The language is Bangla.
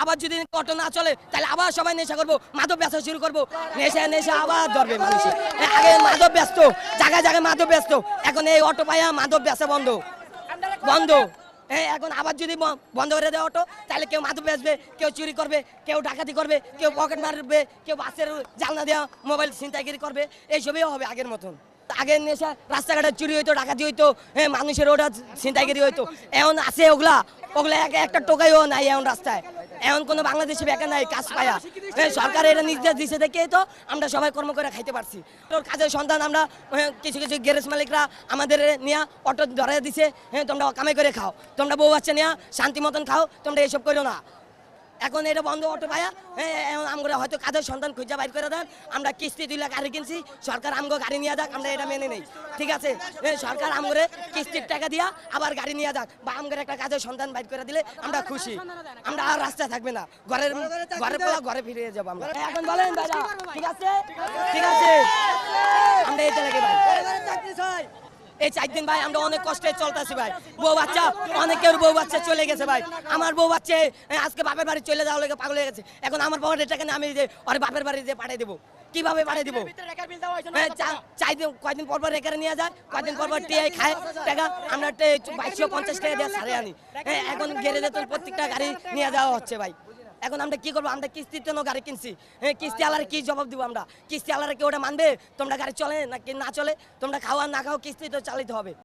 আবার যদি অটো না চলে তাহলে আবার সবাই নেশা করবো, মাদক ব্যবসা শুরু করবো, নেশা আবার ধরবে মানুষ। আগে মাদক ব্যস্ত, জায়গায় জায়গায় মাদক ব্যস্ত, এখন এই অটো পাইয়া মাদক ব্যবসা বন্ধ। এখন আবার যদি বন্ধ করে দেয় অটো, তাহলে কেউ মাদক বেচবে, কেউ চুরি করবে, কেউ ডাকাতি করবে, কেউ পকেট মারবে, কেউ বাসের জানলা দেওয়া মোবাইল ছিনতাইগিরি করবে, এইসবই হবে আগের মতন। আগে নেশা রাস্তাঘাটে চুরি হইতো, ডাকাতি হইতো, মানুষের ওটা ছিনতাইগিরি হইতো, এখন আছে ওগুলা একটা টোকাইও নাই এখন রাস্তায়। এখন কোনো বাংলাদেশে বেকার নাই কাজ পায়া, সরকার এটা নির্দেশ দিছে দেখে তো আমরা সবাই কর্ম করে খাইতে পারছি। তোর কাজের সন্ধান আমরা কিছু গ্যারেজ মালিকরা আমাদের নিয়ে অটো ধরে দিছে, তোমরা কামাই করে খাও, তোমরা বউ বাচ্চা নিয়ে শান্তি মতন খাও, তোমরা এসব করো না। এখন এটা বন্ধ অটো পায়া, আমরা হয়তো কাজের সন্ধান খুঁজে বাইর করে দেন, আমরা কিস্তি 2 লাখ গাড়ি কিনছি, সরকার আমগো গাড়ি নিয়ে যাক, আমরা এটা মেনে নেই, ঠিক আছে? সরকার আমগরে কিস্তির টাকা দিয়া আবার গাড়ি নিয়ে যাক, বা আমগরে একটা কাজের সন্ধান বাইর করে দিলে আমরা খুশি, আমরা আর রাস্তায় থাকবে না, ঘরে ফিরে যাবো আমরা। এখন বলেন ভাইরা, ঠিক আছে? আমরা এটা লাগে ভাই, এই 4 দিন ভাই আমরা অনেক কষ্টে চলতেছি ভাই। অনেকের বউ বাচ্চা চলে গেছে ভাই। আমার বউ বাচ্চা আজকে বাপের বাড়ি চলে যাওয়া লেগে পাগল হয়ে গেছে। এখন আমার বাবার টাকা আমি যে ওর বাপের বাড়ি যে পাঠিয়ে দেবো, কিভাবে পাঠিয়ে দেবো? কয়দিন পর রেখে নিয়ে যায়, কয়দিন পর টিআই খায় টাকা, আমরা 2250 টাকা দিয়ে ছাড়ে আনি। এখন গ্যারেজে তো প্রত্যেকটা গাড়ি নিয়ে যাওয়া হচ্ছে ভাই। এখন আমরা কি করবো? আমরা কিস্তির জন্য গাড়ি কিনছি, কিস্তি আলার কি জবাব দিব আমরা? কিস্তি আলার কি ওটা মানবে? তোমরা গাড়ি চলে নাকি না চলে, তোমরা খাওয়া না খাও, কিস্তি তো চালাতে হবে।